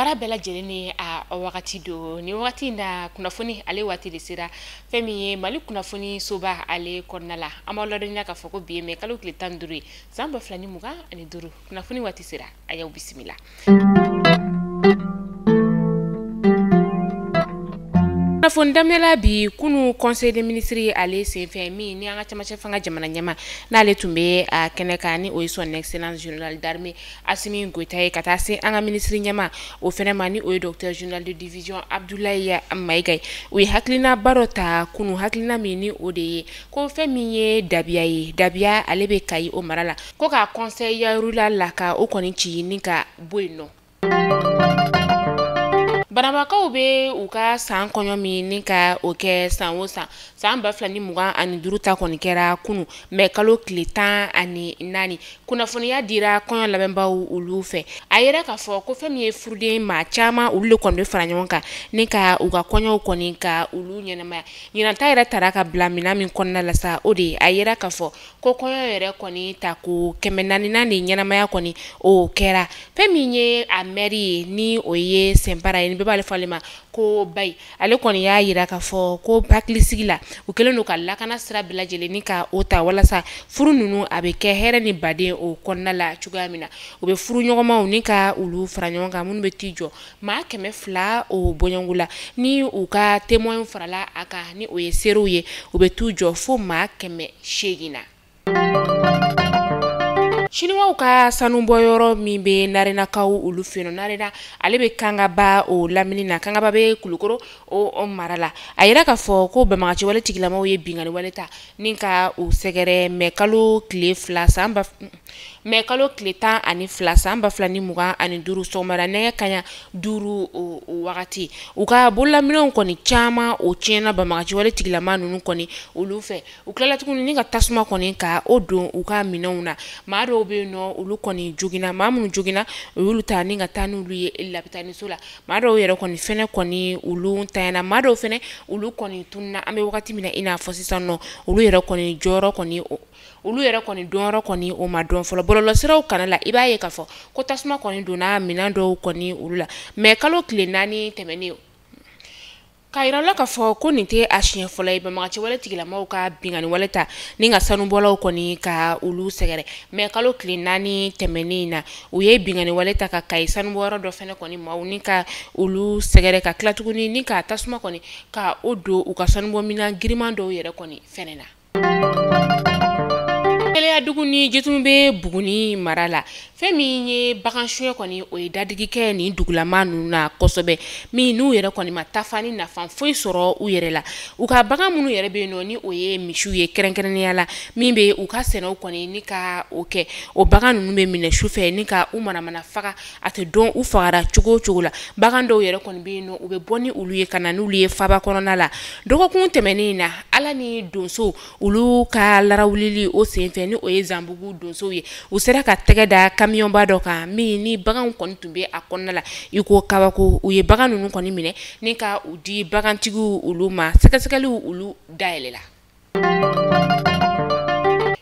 bara bela jeleni a wakati do ni wakati na kunafuni ale wati de sira femi mali kunafuni soba ale kornala amalo de nyaka foko biye me kalu kle tanduri zamba flani muga ani duru kunafuni wati sira ayaw bismillah. Fondamela bi kunu conseil des ministres ale senfɛ min ni an ka camancɛ fanga jamana ɲɛma n'ale tun bɛ a kɛnɛ kan ni o ye son excellence général d'armée Assimi Goïta ye ka taa se an ka ministre ɲɛma o fɛnɛ ma ni o ye docteur général de division Abdoulaye Mayiga ye o ye hakilina ba dɔ ta kunu hakilina min ni o de ye ko fɛn min ye dabiya ye dabiya ale bɛ Kayi o mara la ko ka conseil rural la ka o kɔni ci ni ka bɔ yen nɔ. Banabakaw be u ka san kɔɲɔ min ni ka o kɛ san o san san 2025 ta kɔni kɛra kunu mais kalo tile 14 kunnafoniya dira kɔɲɔ labɛnbaw olu fɛ a yɛrɛ k'a fɔ ko fɛn min ye furuden maa caman olu le kɔni bɛ fara ɲɔgɔn kan ni ka u ka kɔɲɔw kɔni ka olu ɲɛnamaya ɲinanta yɛrɛ tara ka bila mina min kɔnɔna la sa o de a yɛrɛ k'a fɔ ko kɔɲɔ yɛrɛ kɔni ta ko 400 de ɲɛnamaya kɔni o kɛra fɛn min ye a mɛri ye ni o ye Sɛnpara ye b'ale fale ma ko Bayi ale kɔni y'a yira k'a fɔ ko hakilisigi la u kɛlen don ka lakana sira bɛɛ lajɛlen ni ka o ta walasa furu ninnu a bɛ kɛ hɛrɛ ni baden o kɔnɔna la cogoya min na u bɛ furu ɲɔgɔnmaw ni ka olu fara ɲɔgɔn kan minnu bɛ t'i jɔ maa 200 o bɔɲɔngo la ni u ka témoin farala a kan ni o ye seerew ye u bɛ t'u jɔ fo maa 800 na. Chinois ka sanu bɔyɔrɔ min bɛ narenakaw olu fɛnɛ narena ale bɛ kangaba o lamini na kangaba bɛ Kulukoro o mara la a yira k'a fɔ ko bɛnbagaci wale tigilamaw ye bingani wale ta ni ka u sɛgɛrɛ mais kalo tile 10 san 2025 sɔgɔmada nɛgɛ kaɲa 5 o wagati u ka bololaminɛw kɔni caman o tiɲɛna bɛnbagaci wale tigilama ninnu kɔni olu fɛ u tilala tuguni ni ka tasuma kɔni ka o don u ka minɛnw na maa dɔw bɛ yen nɔ olu kɔni jogina maa minnu jogina olu ta ni ka taa n'olu ye lapitaniso la maa dɔw yɛrɛ kɔni fɛnɛ kɔni olu tanyana maa dɔw fɛnɛ olu kɔni tununa an bɛ wagati min na i n'a fɔ sisan nɔ olu yɛrɛ kɔni jɔyɔrɔ kɔni olu yɛrɛ kɔni dɔnyɔrɔ kɔni o ma dɔn fɔlɔ bɔlɔlɔsiraw kana la i b'a ye k'a fɔ ko tasuma kɔni donna minɛn dɔw kɔni olu la mais kalo tile 4 tɛmɛnen ka yira la k'a fɔ ko nin tɛ a siɲɛ fɔlɔ ye bɛnbagaci wale tigilamaw ka bingani wale ta ni ka sanubɔlaw kɔni ka olu sɛgɛrɛ mais kalo tile 4 tɛmɛnen na u ye bingani wale ta ka Kayi sanubɔyɔrɔ dɔ fɛnɛ kɔni maaw ni ka olu sɛgɛrɛ ka tila tuguni ni ka tasuma kɔni ka o don u ka sanubɔminan giriman dɔw yɛrɛ kɔni fɛnɛ na. Dugu ni jitunu bɛ Buguni mara la fɛn min ye bagansuɲɛ kɔni o ye dadigi kɛ ni dugulama ninnu na kosɛbɛ min n'u yɛrɛ kɔni ma tafa ni nafa foyi sɔrɔ u yɛrɛ la u ka bagan minnu yɛrɛ bɛ yen nɔ ni o ye misiw ye kɛrɛnkɛrɛnnenya la min bɛ u ka sɛnɛw kɔni ni ka o kɛ o bagan ninnu bɛ minɛ sufɛ ni ka u manamana faga a tɛ dɔn u fagara cogo o cogo la bagan dɔw yɛrɛ kɔni bɛ yen nɔ u bɛ bɔ ni olu ye ka na n'olu ye faba kɔnɔna la dɔgɔkun tɛmɛnen na ala ni donso olu ka larawulili o senfɛ ni o ye Zanbugu donsow ye u sera ka tɛgɛ da kamiyɔnba dɔ kan min ni baganw kɔni tun bɛ a kɔnɔna la i ko kabako u ye bagan ninnu kɔni minɛ ni ka u di bagantigiw olu ma sɛgɛsɛgɛliw olu dayɛlɛla.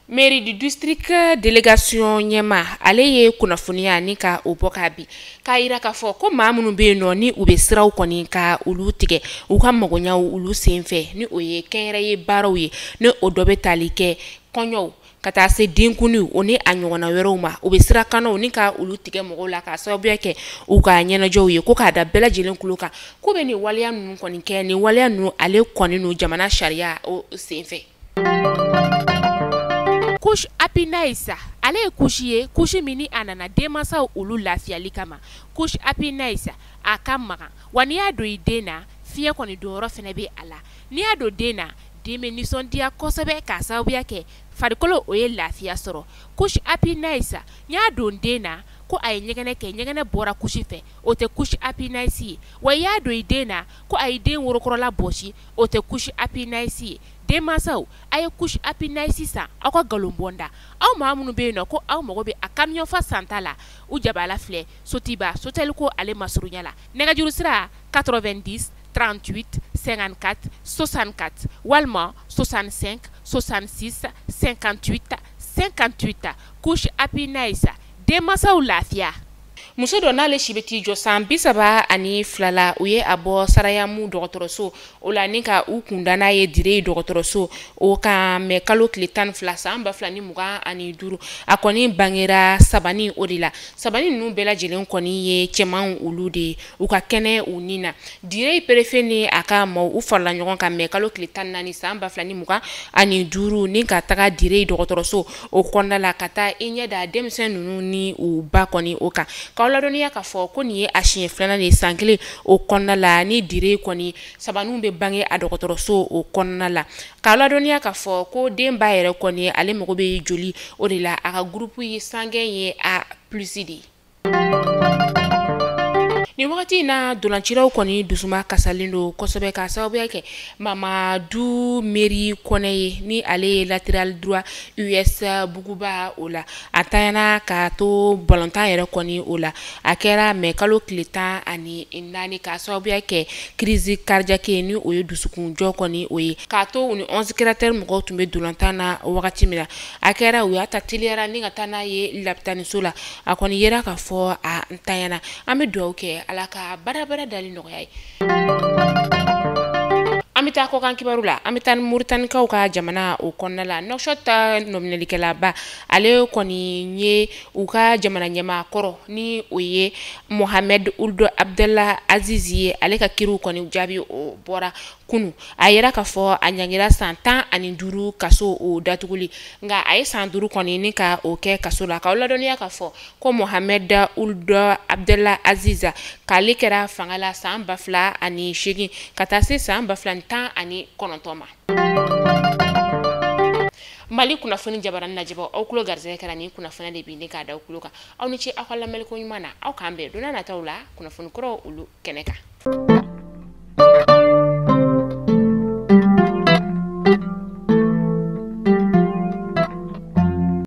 Mairie du district délégation ɲɛma ale ye kunnafoniya ni ka o bɔ k'a bi k'a yira k'a fɔ ko maa minnu bɛ yen nɔ ni u bɛ siraw kɔni ka olu tigɛ u ka magoɲaw olu senfɛ ni o ye kɛnyɛrɛye baaraw ye ni o dɔ bɛ tali kɛ kɔɲɔw ka taa se denkuniw o ni a ɲɔgɔnna wɛrɛw ma u bɛ sirakanaw ni ka olu tigɛ mɔgɔw la k'a sababuya kɛ u ka ɲɛnajɛw ye ko k'a da bɛɛ lajɛlen kulo kan ko bɛ nin waleya ninnu kɔni kɛ nin waleya ninnu ale kɔni no jamana sariya o senfɛ. Couche Happy Nice ale ye couche ye couche min ni a nana denmansaw olu lafiyali kama couche Happy Nice a ka magan wa n'i y'a don i den na fiɲɛ kɔni donyɔrɔ fɛnɛ bɛ a la n'i y'a don den na den bɛ nisɔndiya kosɛbɛ k'a sababuya kɛ farikolo o ye lafiya sɔrɔ couche Happy Nice n y'a don den na ko a ye ɲɛgɛnɛ kɛ ɲɛgɛnɛ bɔra couche fɛ o tɛ couche Happy Nice ye wa i y'a don i den na ko a ye den worokɔrɔla bɔsi o tɛ couche Happy Nice ye denmansaw a ye couche Happy Nice san aw ka galon bɔnda aw maa minnu bɛ yen nɔ ko aw mago bɛ a kamiyɔnfa santa la u jabala filɛ sotiba soteliko ale masurunya la nɛgɛjuru sira 90 38 54 64 walima 65 66 58 58 couche Happy Nice denmansaw lafiya. muso dɔ n'ale si bɛ t'i jɔ san 32 la u ye a bɔ Sarayamu dɔgɔtɔrɔso o la ni ka u kunda n'a ye Dire dɔgɔtɔrɔso o kan mɛ kalo tile 12 san 2025 a kɔni bangera Sabani o de la Sabani ninnu bɛɛ lajɛlen kɔni ye cɛman olu de ye u ka kɛnɛ u ni na Dire préfet ni a ka maaw u farala ɲɔgɔn kan mɛ kalo tile 14 san 2025 ni ka taga Dire dɔgɔtɔrɔso o kɔnɔna la ka taa i ɲɛ da denmisɛn ninnu ni u ba kɔni o kan k'aw ladɔnniya k'a fɔ ko nin ye a siɲɛ 2nan de ye san 1 o kɔnɔna la ni Dire kɔni Sabaniw bɛ bange a dɔgɔtɔrɔso o kɔnɔna la k'aw ladɔnniya k'a fɔ ko den ba yɛrɛ kɔni ale mago bɛ joli o de la a ka groupe ye sangɛn ye A+ de ye. Ni wagati na dolancilaw kɔni dusuma kasalen do kosɛbɛ ka sababuya kɛ Mamadu Meri Kɔnɛ ye ni ale ye latéral droit US Buguba o la a tanyana ka to balontan yɛrɛ kɔni o la a kɛra mɛ kalo tile 14 ka sababuya kɛ crise cardiaque ni o ye dusukunjɔ kɔni o ye k'a to u ni 11 créateurs mɔgɔw tun bɛ dolantan na wagati min na a kɛra u y'a ta teliyara ni ka taa n'a ye lapitaniso la a kɔni yera k'a fɔ a ntanyana an bɛ dugawu kɛ Ala ka barabara dali nɔgɔya ye. An bɛ taa kɔkan kibaru la an bɛ taa Moritanikaw ka jamana o kɔnɔna la Nouakchott ta nominalikɛlaba ale kɔni ye u ka jamana ɲɛmaa kɔrɔ ni o ye Mohamed Ould Abdallah Aziz ye ale ka kiriw kɔni jaabi o bɔra kunu a yera k'a fɔ a ɲangira san 15 kaso o datuguli nka a ye san 5 kɔni ni ka o kɛ kaso la k'aw ladɔnniya k'a fɔ ko Mohamed Ould Abdallah Aziz k'ale kɛra fanga la san 2008 ka taa se san 2019 ma. Mali kunnafoni jabarani lajɛbaaw aw tulo garisɛgɛ kɛra nin kunnafoni de bi ne k'a da aw tulo kan aw ni ce aw ka lamɛnliko ɲuman na aw k'an bɛn don n'a nataw la kunnafoni kɔrɔ olu kɛnɛ kan.